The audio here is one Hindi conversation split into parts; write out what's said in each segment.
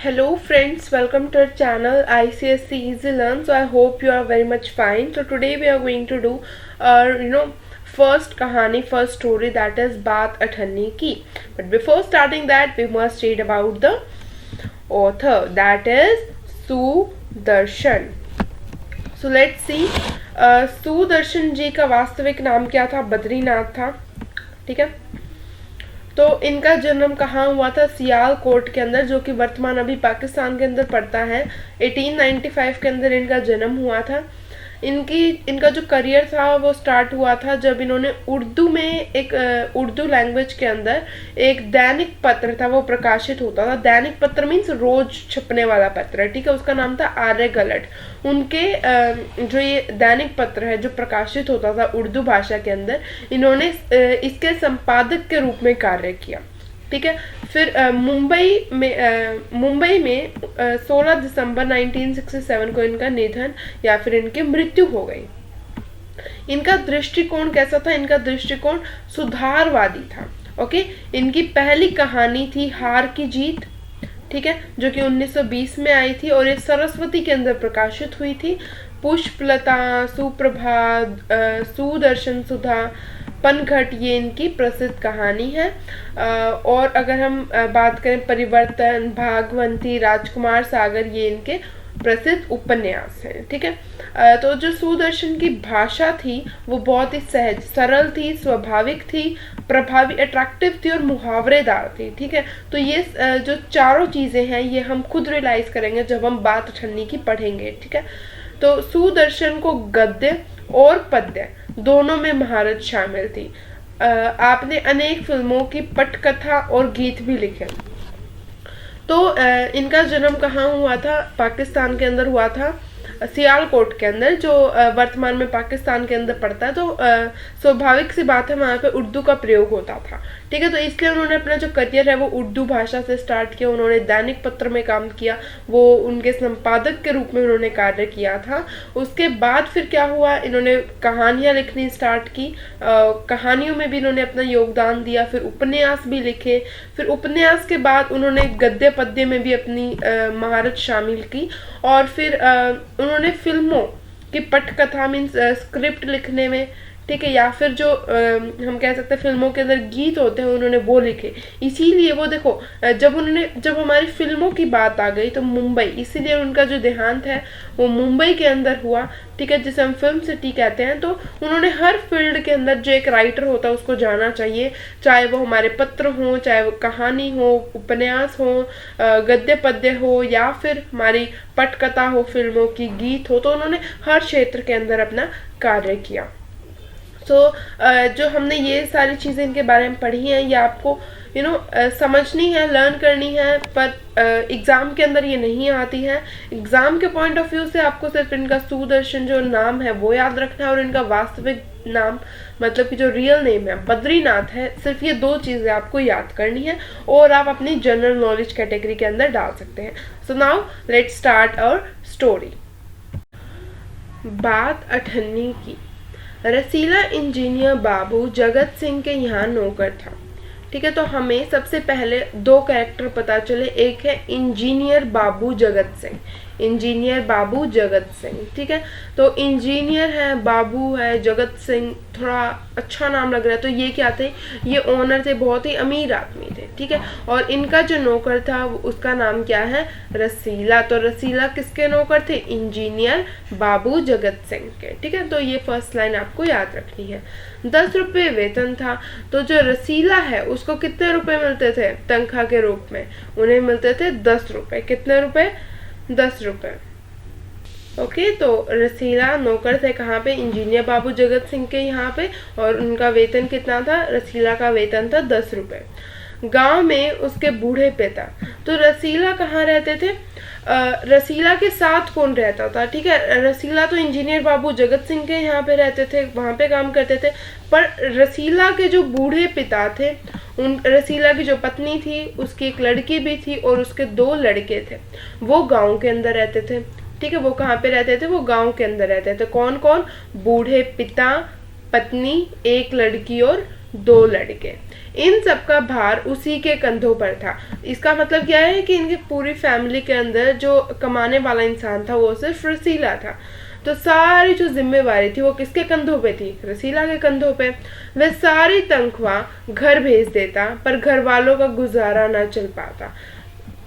Hello friends, welcome to our channel ICSC Easy Learn. So I hope you are very much fine. So today we are going to do our first kahani, first story, that is Baat Athanni Ki. But before starting that, we must read about the author, that is Sudarshan. So let's see. Sudarshan ji का वास्तविक नाम क्या था? बद्रीनाथ था. ठीक है. तो इनका जन्म कहाँ हुआ था? सियालकोट के अंदर, जो कि वर्तमान अभी पाकिस्तान के अंदर पड़ता है. 1895 के अंदर इनका जन्म हुआ था. इनका जो करियर था वो स्टार्ट हुआ था जब इन्होंने उर्दू में उर्दू लैंग्वेज के अंदर एक दैनिक पत्र था, वो प्रकाशित होता था. दैनिक पत्र मीन्स रोज छपने वाला पत्र, ठीक है. उसका नाम था आर्य गलट. उनके जो ये दैनिक पत्र है जो प्रकाशित होता था उर्दू भाषा के अंदर, इन्होंने इसके संपादक के रूप में कार्य किया. ठीक है. फिर मुंबई में 16 दिसंबर 1967 को इनका निधन या फिर इनकी मृत्यु हो गई. इनका दृष्टिकोण कैसा था? इनका दृष्टिकोण सुधारवादी था. ओके. इनकी पहली कहानी थी हार की जीत, ठीक है, जो कि 1920 में आई थी और ये सरस्वती के अंदर प्रकाशित हुई थी. पुष्पलता, सुप्रभात, सुदर्शन सुधा, पनघट, ये इनकी प्रसिद्ध कहानी है. और अगर हम बात करें परिवर्तन, भागवंती, राजकुमार सागर, ये इनके प्रसिद्ध उपन्यास हैं. ठीक है. तो जो सुदर्शन की भाषा थी वो बहुत ही सहज सरल थी, स्वाभाविक थी, प्रभावी, अट्रैक्टिव थी और मुहावरेदार थी. ठीक है. तो ये जो चारों चीज़ें हैं ये हम खुद रियलाइज करेंगे जब हम बात अठन्नी की पढ़ेंगे. ठीक है. तो सुदर्शन को गद्य और पद्य दोनों में महारत शामिल थी. आपने अनेक फिल्मों की पटकथा और गीत भी लिखे. तो इनका जन्म कहाँ हुआ था? पाकिस्तान के अंदर हुआ था, सियालकोट के अंदर, जो वर्तमान में पाकिस्तान के अंदर पड़ता है. तो स्वाभाविक सी बात है, वहाँ पे उर्दू का प्रयोग होता था. ठीक है. तो इसलिए उन्होंने अपना जो करियर है वो उर्दू भाषा से स्टार्ट किया. उन्होंने दैनिक पत्र में काम किया, वो उनके संपादक के रूप में उन्होंने कार्य किया था. उसके बाद फिर क्या हुआ? इन्होंने कहानियाँ लिखनी स्टार्ट की. कहानियों में भी इन्होंने अपना योगदान दिया. फिर उपन्यास भी लिखे. फिर उपन्यास के बाद उन्होंने गद्य पद्य में भी अपनी महारत शामिल की. और फिर उन्होंने फिल्मों की पटकथा मीन्स स्क्रिप्ट लिखने में, ठीक है, या फिर जो हम कह सकते हैं फिल्मों के अंदर गीत होते हैं, उन्होंने वो लिखे. इसीलिए वो देखो, जब हमारी फिल्मों की बात आ गई तो मुंबई, इसीलिए उनका जो देहांत है वो मुंबई के अंदर हुआ. ठीक है. जिसे हम फिल्म सिटी कहते हैं. तो उन्होंने हर फील्ड के अंदर जो एक राइटर होता है उसको जाना चाहिए, चाहे वो हमारे पत्र हो, चाहे वो कहानी हो, उपन्यास हो, गद्य पद्य हो, या फिर हमारी पटकथा हो, फिल्मों की गीत हो. तो उन्होंने हर क्षेत्र के अंदर अपना कार्य किया. तो जो हमने ये सारी चीज़ें इनके बारे में पढ़ी हैं, ये आपको समझनी है, लर्न करनी है, पर एग्ज़ाम के अंदर ये नहीं आती है. एग्ज़ाम के पॉइंट ऑफ व्यू से आपको सिर्फ इनका सुदर्शन जो नाम है वो याद रखना है, और इनका वास्तविक नाम, मतलब कि जो रियल नेम है बद्रीनाथ है. सिर्फ ये दो चीज़ें आपको याद करनी है और आप अपनी जनरल नॉलेज कैटेगरी के अंदर डाल सकते हैं. So now let's start our story. बात अठन्नी की. रसीला इंजीनियर बाबू जगत सिंह के यहाँ नौकर था. ठीक है. तो हमें सबसे पहले दो कैरेक्टर पता चले. एक है इंजीनियर बाबू जगत सिंह, इंजीनियर बाबू जगत सिंह. ठीक है. तो इंजीनियर है, बाबू है, जगत सिंह, थोड़ा अच्छा नाम लग रहा है. तो ये क्या थे? ये ओनर थे, बहुत ही अमीर आदमी थे. ठीक है. और इनका जो नौकर था उसका नाम क्या है? रसीला. तो रसीला किसके नौकर थे? इंजीनियर बाबू जगत सिंह के. ठीक है. तो ये फर्स्ट लाइन आपको याद रखनी है. 10 रुपये वेतन था. तो जो रसीला है उसको कितने रुपए मिलते थे तनख्वाह के रूप में? उन्हें मिलते थे 10 रुपये. कितने रुपए? 10 रुपये. ओके. तो रसीला नौकर थे कहाँ पे? इंजीनियर बाबू जगत सिंह के यहाँ पे. और उनका वेतन कितना था? रसीला का वेतन था 10 रुपये. गांव में उसके बूढ़े पिता. तो रसीला कहाँ रहते थे? रसीला के साथ कौन रहता था? ठीक है. रसीला तो इंजीनियर बाबू जगत सिंह के यहाँ पे रहते थे, वहाँ पे काम करते थे. पर रसीला के जो बूढ़े पिता थे, उन रसीला की जो पत्नी थी उसकी एक लड़की भी थी और उसके 2 लड़के थे. वो गांव के अंदर रहते थे. ठीक है. वो कहाँ पे रहते थे? वो गांव के अंदर रहते थे. कौन कौन? बूढ़े पिता, पत्नी, एक लड़की और 2 लड़के। इन सब का भार उसी के कंधों पर था। इसका मतलब क्या है कि इनकी पूरी फैमिली के अंदर जो कमाने वाला इंसान था वो सिर्फ रसीला था। तो सारी जो जिम्मेवारी थी वो किसके कंधों पे थी? रसीला के कंधों पे। वह सारी तनख्वाह घर भेज देता, पर घर वालों का गुजारा ना चल पाता।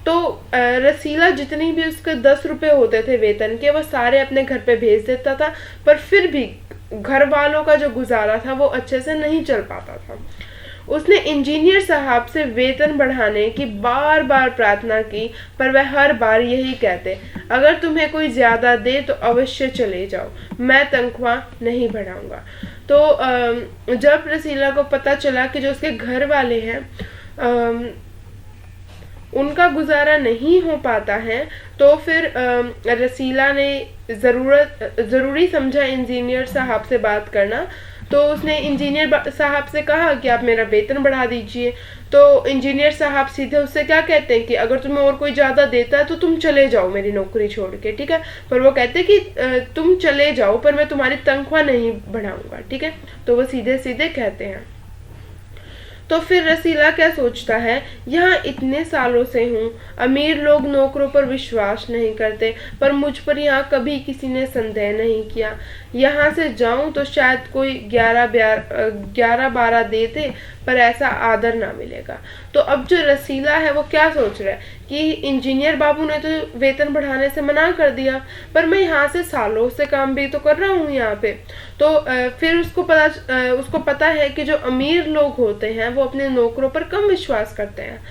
तो रसीला जितनी भी उसके 10 रुपए होते थे वेतन के, वो सारे अपने घर पे भेज देता था, पर फिर भी घर वालों का जो गुजारा था वो अच्छे से नहीं चल पाता था। उसने इंजीनियर साहब से वेतन बढ़ाने की बार बार प्रार्थना की, पर वह हर बार यही कहते, अगर तुम्हें कोई ज्यादा दे तो अवश्य चले जाओ, मैं तनख्वाह नहीं बढ़ाऊंगा। तो जब रसीला को पता चला कि जो उसके घर वाले हैं उनका गुजारा नहीं हो पाता है, तो फिर रसीला ने ज़रूरी समझा इंजीनियर साहब से बात करना। तो उसने इंजीनियर साहब से कहा कि आप मेरा वेतन बढ़ा दीजिए। तो इंजीनियर साहब सीधे उससे क्या कहते हैं कि अगर तुम्हें और कोई ज़्यादा देता है तो तुम चले जाओ मेरी नौकरी छोड़ के, ठीक है। पर वो कहते हैं कि तुम चले जाओ, पर मैं तुम्हारी तनख्वाह नहीं बढ़ाऊंगा, ठीक है। तो वो सीधे सीधे कहते हैं। तो फिर रसीला क्या सोचता है, यहाँ इतने सालों से हूँ, अमीर लोग नौकरों पर विश्वास नहीं करते, पर मुझ पर यहाँ कभी किसी ने संदेह नहीं किया। यहाँ से जाऊं तो शायद कोई 11-12 देते, पर ऐसा आदर ना मिलेगा। तो अब जो रसीला है वो क्या सोच रहा है कि इंजीनियर बाबू ने तो वेतन बढ़ाने से मना कर दिया, पर मैं यहाँ से सालों से काम भी तो कर रहा हूँ यहाँ पे। तो फिर उसको पता है कि जो अमीर लोग होते हैं वो अपने नौकरों पर कम विश्वास करते हैं।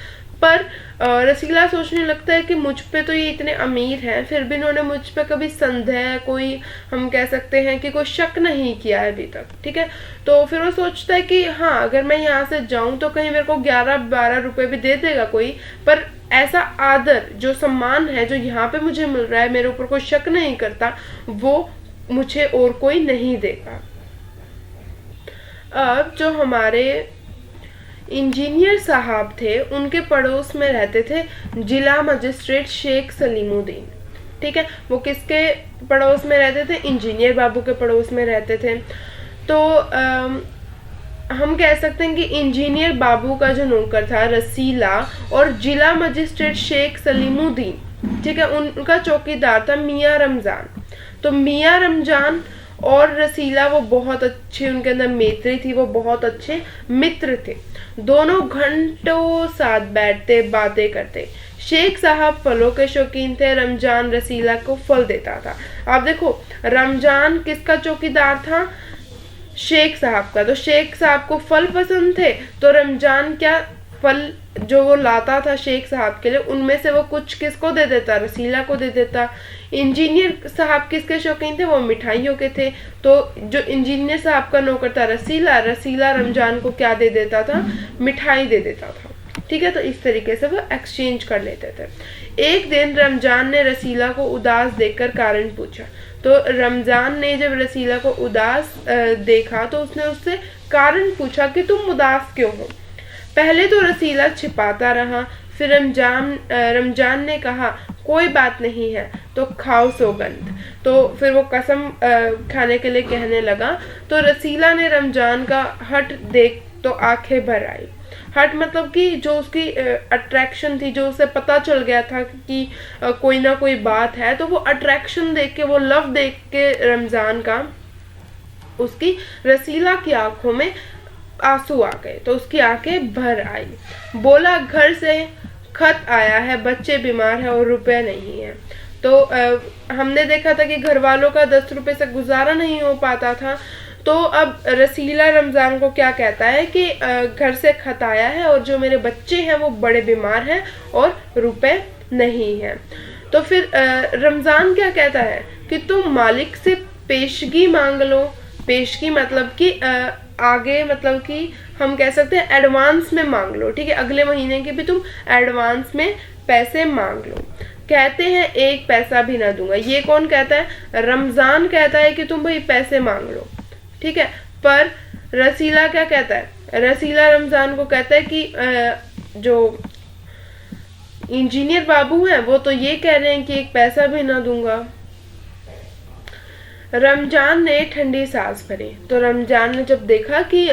पर रसीला सोचने लगता है कि मुझ पे तो ये इतने अमीर हैं, फिर भी इन्होंने मुझ पे कभी संदेह, कोई हम कह सकते हैं कि कोई शक नहीं किया है अभी तक, ठीक है। तो फिर वो सोचता है कि हाँ, अगर मैं यहाँ से जाऊं तो कहीं मेरे को 11-12 रुपए भी दे देगा कोई, पर ऐसा आदर, जो सम्मान है जो यहाँ पे मुझे मिल रहा है, मेरे ऊपर कोई शक नहीं करता, वो मुझे और कोई नहीं देगा। अब जो हमारे इंजीनियर साहब थे, उनके पड़ोस में रहते थे जिला मजिस्ट्रेट शेख सलीमुद्दीन, ठीक है। वो किसके पड़ोस में रहते थे? इंजीनियर बाबू के पड़ोस में रहते थे। तो हम कह सकते हैं कि इंजीनियर बाबू का जो नौकर था रसीला, और जिला मजिस्ट्रेट शेख सलीमुद्दीन, ठीक है, उनका चौकीदार था मियाँ रमजान। तो मियाँ रमजान और रसीला वो बहुत अच्छे, उनके अंदर मैत्री थी, वो बहुत अच्छे मित्र थे। दोनों घंटों साथ बैठते, बातें करते। शेख साहब फलों के शौकीन थे, रमजान रसीला को फल देता था। आप देखो, रमजान किसका चौकीदार था? शेख साहब का। तो शेख साहब को फल पसंद थे, तो रमजान क्या फल जो वो लाता था शेख साहब के लिए, उनमें से वो कुछ किसको दे देता? रसीला को दे देता। इंजीनियर साहब किसके शौकीन थे? वो मिठाइयों के थे। तो जो इंजीनियर साहब का नौकर था रसीला रमजान को क्या दे देता था? मिठाई दे देता था, ठीक है। तो इस तरीके से वो एक्सचेंज कर लेते थे। एक दिन रमजान ने रसीला को उदास देखकर कारण पूछा। तो रमजान ने जब रसीला को उदास देखा तो उसने उससे कारण पूछा कि तुम उदास क्यों हो। पहले तो रसीला छिपाता रहा, फिर रमजान ने कहा कोई बात नहीं है, तो खाओ सौगंध। तो फिर वो कसम खाने के लिए कहने लगा। तो रसीला ने रमजान का हट देख तो आंखें भर आई। हट मतलब कि जो उसकी अट्रैक्शन थी, जो उसे पता चल गया था कि कोई ना कोई बात है, तो वो अट्रैक्शन देख के, वो लव देख के रमजान का, उसकी रसीला की आंखों में आंसू आ गए। तो उसकी आंखें भर आई। बोला, घर से खत आया है, बच्चे बीमार है और रुपए नहीं है। तो हमने देखा था कि घर वालों का 10 रुपए से गुजारा नहीं हो पाता था। तो अब रसीला रमजान को क्या कहता है कि घर से खत आया है और जो मेरे बच्चे हैं वो बड़े बीमार हैं और रुपए नहीं हैं। तो फिर रमजान क्या कहता है कि तुम मालिक से पेशगी मांग लो। पेशगी मतलब कि आगे, मतलब कि हम कह सकते हैं एडवांस में मांग लो, ठीक है। अगले महीने के भी तुम एडवांस में पैसे मांग लो। कहते हैं 1 पैसा भी ना दूंगा। ये कौन कहता है? रमजान कहता है कि तुम भाई पैसे मांग लो, ठीक है। पर रसीला क्या कहता है? रसीला रमजान को कहता है कि जो इंजीनियर बाबू हैं वो तो ये कह रहे हैं कि 1 पैसा भी ना दूंगा। रमजान ने ठंडी सांस भरी। तो रमजान ने जब देखा कि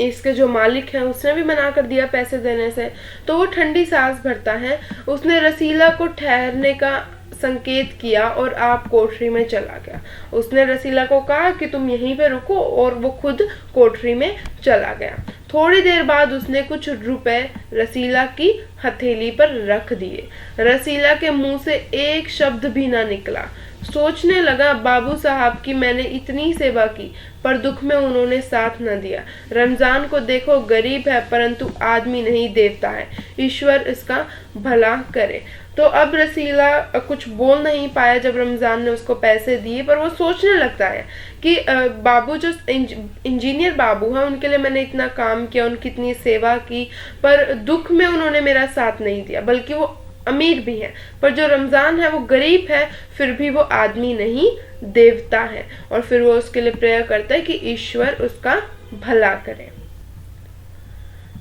इसके जो मालिक हैं उसने भी मना कर दिया पैसे देने से, तो वो ठंडी सांस भरता है। उसने रसीला को ठहरने का संकेत किया और आप कोठरी में चला गया। उसने रसीला को कहा कि तुम यहीं पे रुको, और वो खुद कोठरी में चला गया। थोड़ी देर बाद उसने कुछ रुपए रसीला की हथेली पर रख दिए। रसीला के मुंह से एक शब्द भी ना निकला। सोचने लगा, बाबू साहब की मैंने इतनी सेवा की, पर दुख में उन्होंने साथ न दिया। रमजान को देखो, गरीब है परंतु आदमी नहीं देवता है, ईश्वर इसका भला करे। तो अब रसीला कुछ बोल नहीं पाया जब रमजान ने उसको पैसे दिए, पर वो सोचने लगता है कि बाबू जो इंजीनियर बाबू हैं उनके लिए मैंने इतना काम किया, उनकी इतनी सेवा की, पर दुख में उन्होंने मेरा साथ नहीं दिया। बल्कि वो अमीर भी है, पर जो रमजान है वो गरीब है, फिर भी वो आदमी नहीं देवता है। और फिर वो उसके लिए प्रेयर करता है कि ईश्वर उसका भला करे।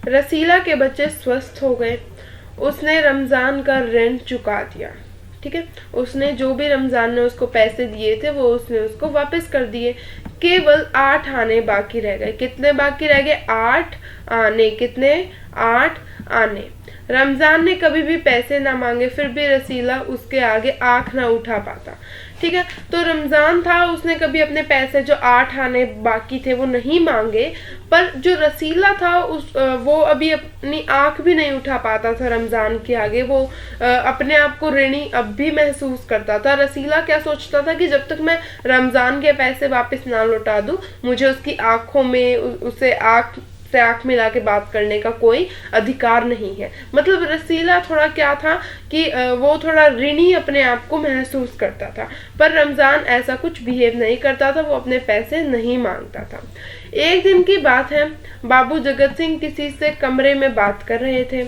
रसीला के बच्चे स्वस्थ हो गए। उसने रमजान का ऋण चुका दिया। ठीक है, उसने जो भी रमजान ने उसको पैसे दिए थे वो उसने उसको वापस कर दिए। केवल 8 आने बाकी रह गए। कितने बाकी रह गए? 8 आने। कितने? 8 आने। रमजान ने कभी भी पैसे ना मांगे, फिर भी रसीला उसके आगे आंख ना उठा पाता। ठीक है, तो रमजान था, उसने कभी अपने पैसे जो 8 आने बाकी थे वो नहीं मांगे, पर जो रसीला था वो अभी अपनी आंख भी नहीं उठा पाता था रमजान के आगे। वो अपने आप को ऋणी अब भी महसूस करता था। रसीला क्या सोचता था कि जब तक मैं रमजान के पैसे वापस ना लौटा दूं, मुझे उसकी आंखों में उसे आंख से आंख मिला के बात करने का कोई अधिकार नहीं है। मतलब रसीला थोड़ा क्या था कि वो थोड़ा ऋणी अपने आप को महसूस करता था, पर रमजान ऐसा कुछ बिहेव नहीं करता था, वो अपने पैसे नहीं मांगता था। एक दिन की बात है, बाबू जगत सिंह किसी से कमरे में बात कर रहे थे।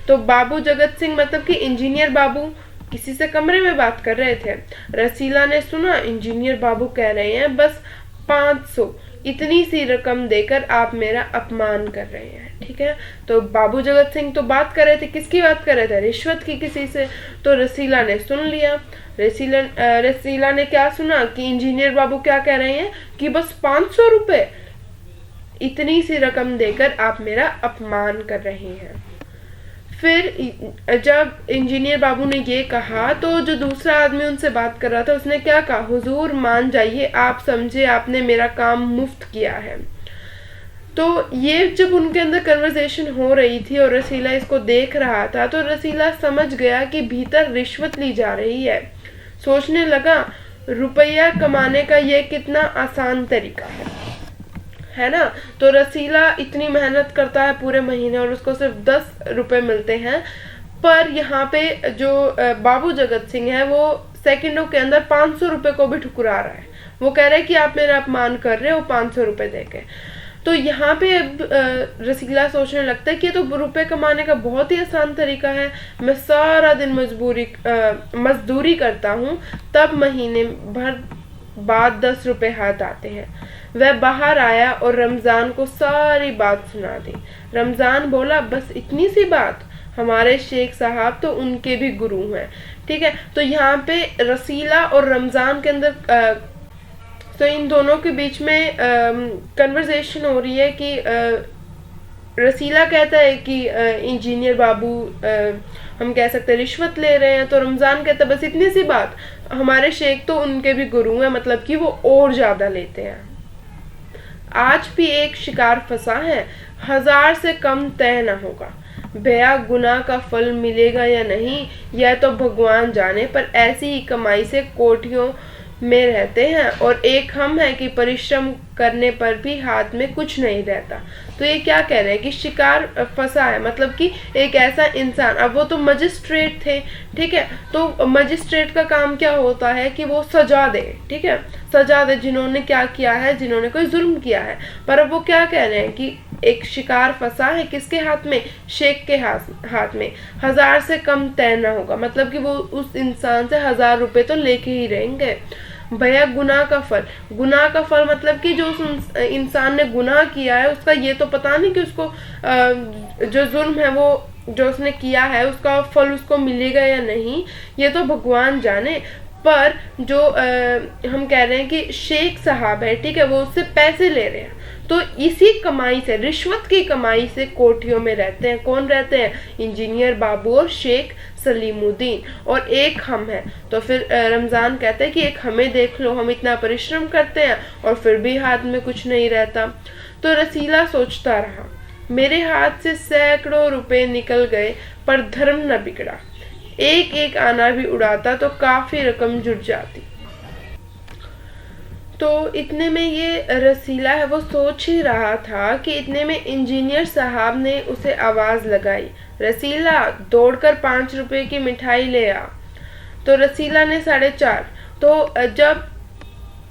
तो बाबू जगत सिंह मतलब कि इंजीनियर बाबू किसी से कमरे में बात कर रहे थे। रसीला ने सुना, इंजीनियर बाबू कह रहे हैं बस 500, इतनी सी रकम देकर आप मेरा अपमान कर रहे हैं। ठीक है, तो बाबू जगत सिंह तो बात कर रहे थे, किसकी बात कर रहे थे? रिश्वत की, किसी से। तो रसीला ने सुन लिया। रसीला ने क्या सुना कि इंजीनियर बाबू क्या कह रहे हैं कि बस 500 रुपए, इतनी सी रकम देकर आप मेरा अपमान कर रहे हैं। फिर जब इंजीनियर बाबू ने ये कहा, तो जो दूसरा आदमी उनसे बात कर रहा था उसने क्या कहा? हुजूर मान जाइए, आप समझे आपने मेरा काम मुफ्त किया है। तो ये जब उनके अंदर कन्वर्सेशन हो रही थी और रसीला इसको देख रहा था, तो रसीला समझ गया कि भीतर रिश्वत ली जा रही है। सोचने लगा, रुपया कमाने का ये कितना आसान तरीका है ना। तो रसीला इतनी मेहनत करता है पूरे महीने और उसको सिर्फ 10 रुपए मिलते हैं, पर यहाँ पे जो बाबू जगत सिंह है वो सेकंडों के अंदर 500 रुपए को भी ठुकरा रहा है। वो कह रहा है कि आप मेरा अपमान कर रहे हो 500 रुपए देके। तो यहाँ पे रसीला सोचने लगता है कि ये तो रुपए कमाने का बहुत ही आसान तरीका है। मैं सारा दिन मजदूरी करता हूँ, तब महीने भर बाद 10 रुपए हाथ आते हैं। वह बाहर आया और रमजान को सारी बात सुना दी। रमजान बोला, बस इतनी सी बात? हमारे शेख साहब तो उनके भी गुरु हैं। ठीक है, तो यहाँ पे रसीला और रमजान के अंदर तो इन दोनों के बीच में कन्वर्सेशन हो रही है कि रसीला कहता है कि इंजीनियर बाबू हम कह सकते हैं रिश्वत ले रहे हैं। तो रमजान कहता है बस इतनी सी बात? हमारे शेख तो उनके भी गुरु हैं, मतलब कि वो और ज्यादा लेते हैं। आज भी एक शिकार फंसा है, 1000 से कम तय न होगा। भैया गुनाह का फल मिलेगा या नहीं यह तो भगवान जाने, पर ऐसी ही कमाई से कोठियों में रहते हैं, और एक हम है कि परिश्रम करने पर भी हाथ में कुछ नहीं रहता। तो ये क्या कह रहे हैं कि शिकार फंसा है, मतलब कि एक ऐसा इंसान। अब वो तो मजिस्ट्रेट थे, ठीक है, तो मजिस्ट्रेट का काम क्या होता है कि वो सजा दे। ठीक है, सजा दे जिन्होंने क्या किया है, जिन्होंने कोई जुल्म किया है। पर अब वो क्या कह रहे हैं कि एक शिकार फंसा है, किसके हाथ में? शेख के हाथ में। 1000 से कम तय न होगा, मतलब कि वो उस इंसान से 1000 रुपए तो लेके ही रहेंगे। भैया गुनाह का फल मतलब कि जो उस इंसान ने गुनाह किया है उसका ये तो पता नहीं कि उसको जो जुल्म है वो जो उसने किया है उसका फल उसको मिलेगा या नहीं, ये तो भगवान जाने। पर जो हम कह रहे हैं कि शेख साहब है, ठीक है, वो उससे पैसे ले रहे हैं, तो इसी कमाई से, रिश्वत की कमाई से कोठियों में रहते हैं। कौन रहते हैं? इंजीनियर बाबू और शेख सलीमुद्दीन, और एक हम हैं। तो फिर रमज़ान कहते हैं कि एक हमें देख लो, हम इतना परिश्रम करते हैं और फिर भी हाथ में कुछ नहीं रहता। तो रसीला सोचता रहा, मेरे हाथ से सैकड़ों रुपए निकल गए पर धर्म न बिगड़ा। एक एक आना भी उड़ाता तो काफी रकम जुट जाती। तो इतने में ये रसीला है वो सोच ही रहा था कि इतने में इंजीनियर साहब ने उसे आवाज लगाई, रसीला दौड़कर 5 रुपए की मिठाई ले आ। तो रसीला ने 4.5। तो जब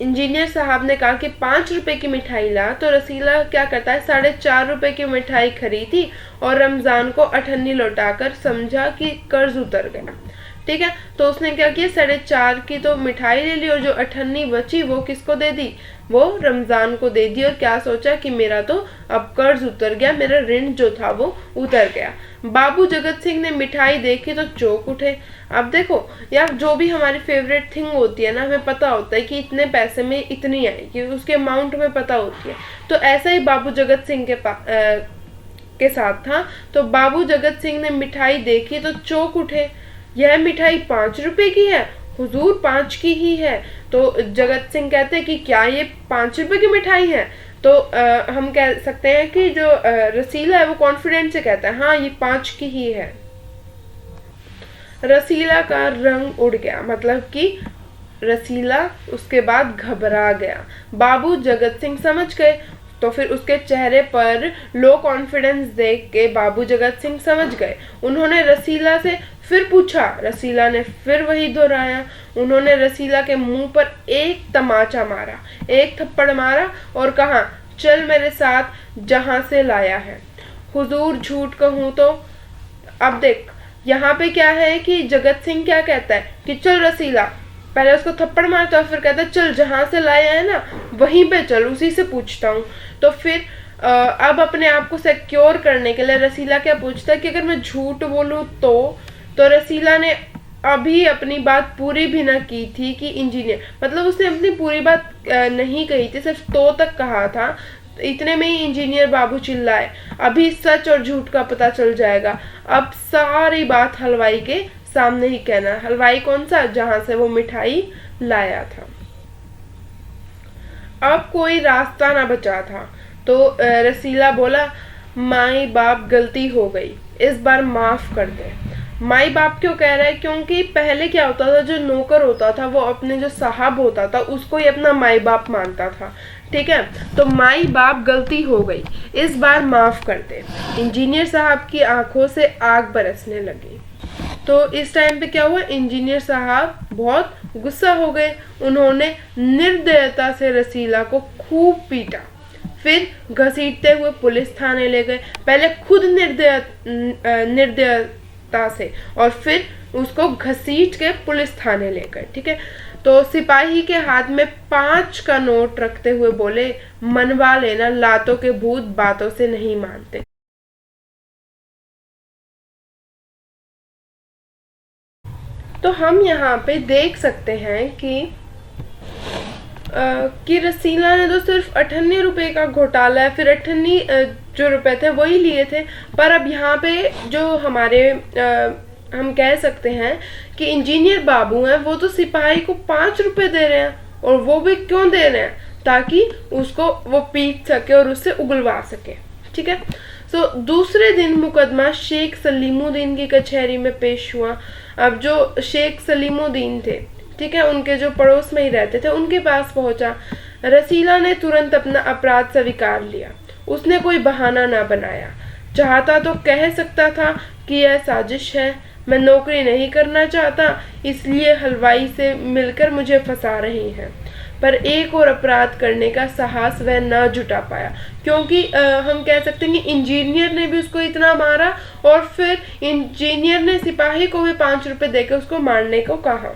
इंजीनियर साहब ने कहा कि 5 रुपए की मिठाई ला, तो रसीला क्या करता है, 4.5 रुपए की मिठाई खरीदी और रमजान को अठन्नी लौटाकर समझा कि कर्ज उतर गया। ठीक है, तो उसने क्या किया, 4.5 की तो मिठाई ले ली और जो अठन्नी बची वो किसको दे दी, वो रमजान को दे दी। और क्या सोचा कि मेरा तो अब कर्ज उतर गया, मेरा ऋण जो था वो उतर गया। बाबू जगत सिंह ने मिठाई देखी तो चौंक उठे। अब देखो यार, जो भी हमारी फेवरेट थिंग होती है ना, हमें पता होता है कि इतने पैसे में इतनी आएगी, उसके अमाउंट में पता होती है। तो ऐसा ही बाबू जगत सिंह के साथ था। तो बाबू जगत सिंह ने मिठाई देखी तो चौंक उठे, यह मिठाई 5 रुपए की है हुजूर, 5 की ही है। तो जगत सिंह कहते हैं कि क्या ये 5 रुपए की मिठाई है? तो हम कह सकते हैं कि जो रसीला है वो कॉन्फिडेंस से कहता है हाँ ये 5 की ही है। रसीला का रंग उड़ गया, मतलब कि रसीला उसके बाद घबरा गया। बाबू जगत सिंह समझ गए। तो फिर उसके चेहरे पर लो कॉन्फिडेंस देख के बाबू जगत सिंह समझ गए। उन्होंने रसीला से फिर पूछा, रसीला ने फिर वही दोहराया। उन्होंने रसीला के मुंह पर एक तमाचा मारा, एक थप्पड़ मारा और कहा, चल मेरे साथ जहां से लाया है। हुजूर झूठ कहूं तो। अब देख यहाँ पे क्या है कि जगत सिंह क्या कहता है कि चल रसीला, पहले उसको थप्पड़ मारता है, फिर कहता है चल जहां से लाया है ना वहीं पे चल, उसी से पूछता हूँ। तो फिर अब अपने आप को सिक्योर करने के लिए रसीला क्या पूछता है कि अगर मैं झूठ बोलूं तो रसीला ने अभी अपनी बात पूरी भी ना की थी कि इंजीनियर, मतलब उसने अपनी पूरी बात नहीं कही थी, सिर्फ तो तक कहा था। इतने में ही इंजीनियर बाबू चिल्लाए, अभी सच और झूठ का पता चल जाएगा। अब सारी बात हलवाई के सामने ही कहना। हलवाई कौन सा? जहां से वो मिठाई लाया था। अब कोई रास्ता ना बचा था। तो रसीला बोला, माई बाप गलती हो गई, इस बार माफ कर दे। माई बाप क्यों कह रहा है? क्योंकि पहले क्या होता था, जो नौकर होता था वो अपने जो साहब होता था उसको ही अपना माई बाप मानता था। ठीक है, तो माई बाप गलती हो गई, इस बार माफ कर दे। इंजीनियर साहब की आंखों से आग बरसने लगी। तो इस टाइम पे क्या हुआ, इंजीनियर साहब बहुत गुस्सा हो गए। उन्होंने निर्दयता से रसीला को खूब पीटा, फिर घसीटते हुए पुलिस थाने ले गए। पहले खुद निर्दयता से और फिर उसको घसीट के पुलिस थाने ले गए। ठीक है, तो सिपाही के हाथ में 5 का नोट रखते हुए बोले, मनवा लेना, लातों के भूत बातों से नहीं मानते। तो हम यहाँ पे देख सकते हैं कि रसीला ने तो सिर्फ 98 रुपए का घोटाला है, फिर 98 जो रुपए थे वही लिए थे। पर अब यहाँ पे जो हमारे हम कह सकते हैं कि इंजीनियर बाबू हैं, वो तो सिपाही को 5 रुपए दे रहे हैं, और वो भी क्यों दे रहे हैं? ताकि उसको वो पीट सके और उससे उगलवा सके। ठीक है, तो दूसरे दिन मुकदमा शेख सलीमुद्दीन की कचहरी में पेश हुआ। अब जो शेख सलीमुद्दीन थे, ठीक है, उनके जो पड़ोस में ही रहते थे, उनके पास पहुंचा। रसीला ने तुरंत अपना अपराध स्वीकार लिया। उसने कोई बहाना ना बनाया। चाहता तो कह सकता था कि यह साजिश है, मैं नौकरी नहीं करना चाहता, इसलिए हलवाई से मिलकर मुझे फंसा रही हैं। पर एक और अपराध करने का साहस वह न जुटा पाया, क्योंकि हम कह सकते हैं कि इंजीनियर ने भी उसको इतना मारा और फिर इंजीनियर ने सिपाही को भी 5 रुपए देकर उसको मारने को कहा।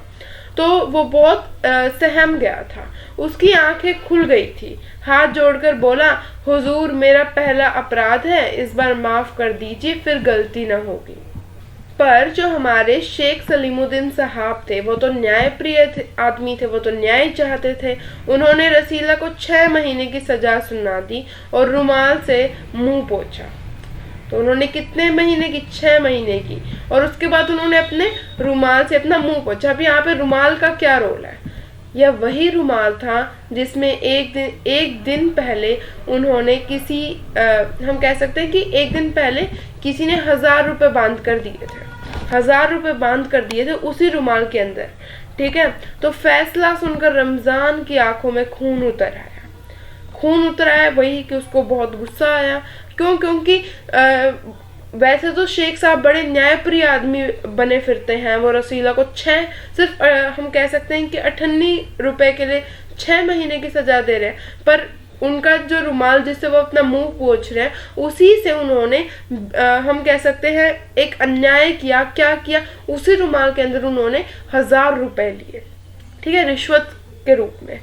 तो वो बहुत सहम गया था, उसकी आंखें खुल गई थी। हाथ जोड़कर बोला, हुजूर मेरा पहला अपराध है, इस बार माफ कर दीजिए, फिर गलती न होगी। पर जो हमारे शेख सलीमुद्दीन साहब थे वो तो न्यायप्रिय आदमी थे, वो तो न्याय चाहते थे। उन्होंने रसीला को 6 महीने की सजा सुना दी और रुमाल से मुंह पोंछा। तो उन्होंने कितने महीने की? 6 महीने की। और उसके बाद उन्होंने अपने रुमाल से अपना मुंह पोंछा। अब यहाँ पे रुमाल का क्या रोल है? यह वही रुमाल था जिसमें एक दिन पहले उन्होंने हम कह सकते हैं कि एक दिन पहले किसी ने 1000 रुपए बांध कर दिए थे, 1000 रुपए बांध कर दिए थे उसी रुमाल के अंदर। ठीक है, तो फैसला सुनकर रमजान की आंखों में खून उतर आया वही कि उसको बहुत गुस्सा आया। क्यों? क्योंकि वैसे तो शेख साहब बड़े न्यायप्रिय आदमी बने फिरते हैं। वो रसीला को सिर्फ हम कह सकते हैं कि 98 रुपए के लिए 6 महीने की सजा दे रहे हैं, पर उनका जो रुमाल जिससे वो अपना मुंह पोंछ रहे हैं उसी से उन्होंने हम कह सकते हैं एक अन्याय किया। क्या किया? उसी रुमाल के अंदर उन्होंने 1000 रुपए लिए, ठीक है, रिश्वत के रूप में।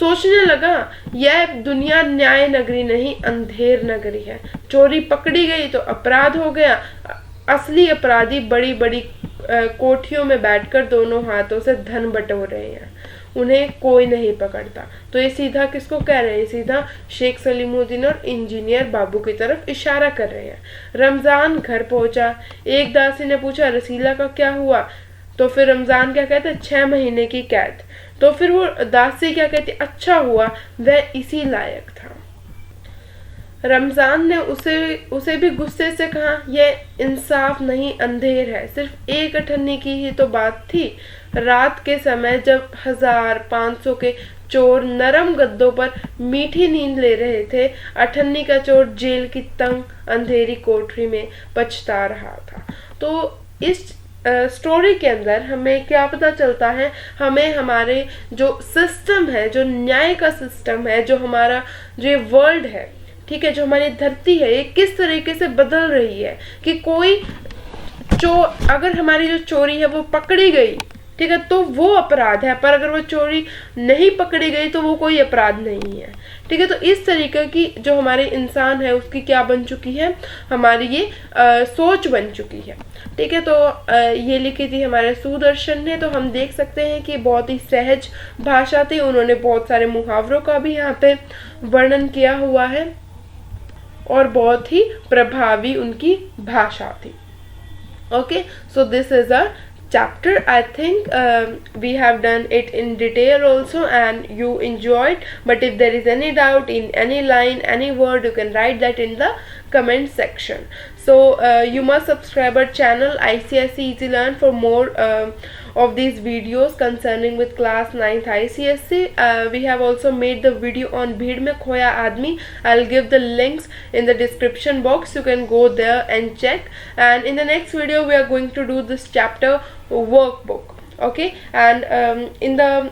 सोचने लगा यह दुनिया न्याय नगरी नहीं अंधेर नगरी है। चोरी पकड़ी गई तो अपराध हो गया। असली अपराधी बड़ी बड़ी कोठियों में बैठकर दोनों हाथों से धन बटोर रहे हैं, उन्हें कोई नहीं पकड़ता। तो ये सीधा किसको कह रहे हैं? सीधा शेख सलीमुद्दीन और इंजीनियर बाबू की तरफ इशारा कर रहे हैं। रमजान घर पहुंचा। एक दासी ने पूछा रसीला का क्या हुआ? तो फिर रमजान क्या कहते? 6 महीने की कैद। तो फिर वो दासी क्या कहती? अच्छा हुआ, वह इसी लायक था। रमजान ने उसे भी गुस्से से कहा यह इंसाफ नहीं अंधेर है। सिर्फ एक अठन्नी की ही तो बात थी। रात के समय जब 1500 के चोर नरम गद्दों पर मीठी नींद ले रहे थे, अठन्नी का चोर जेल की तंग अंधेरी कोठरी में पछता रहा था। तो इस स्टोरी के अंदर हमें क्या पता चलता है? हमें हमारे जो सिस्टम है, जो न्याय का सिस्टम है, जो हमारा जो वर्ल्ड है, ठीक है, जो हमारी धरती है, ये किस तरीके से बदल रही है कि अगर हमारी जो चोरी है वो पकड़ी गई, ठीक है, तो वो अपराध है, पर अगर वो चोरी नहीं पकड़ी गई तो वो कोई अपराध नहीं है। ठीक है, तो इस तरीके की जो हमारे इंसान है उसकी क्या बन चुकी है? हमारी ये सोच बन चुकी है। ठीक है, तो ये लिखी थी हमारे सुदर्शन ने। तो हम देख सकते हैं कि बहुत ही सहज भाषा थी। उन्होंने बहुत सारे मुहावरों का भी यहाँ पे वर्णन किया हुआ है और बहुत ही प्रभावी उनकी भाषा थी। Okay, so this is a chapter. I think we have done it in detail also and you enjoyed, but if there is any doubt in any line, any word, you can write that in the comment section. So you must subscribe our channel ICSE Easy Learn for more of these videos concerning with class 9th ICSE. We have also made the video on Bhid Mein Khoya Aadmi. I'll give the links in the description box. You can go there and check. And in the next video we are going to do this chapter workbook. Okay, and in the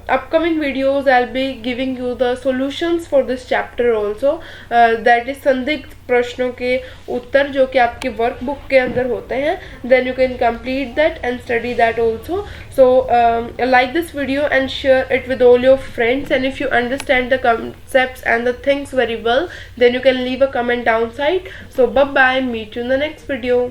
upcoming videos I'll be giving you the solutions for this chapter also. That is संदिग्ध प्रश्नों के उत्तर जो कि आपके वर्कबुक के अंदर होते हैं. Then you can complete that and study that also. So like this video and share it with all your friends, and if you understand the concepts and the things very well, then you can leave a comment downside. So bye bye, meet you in the next video.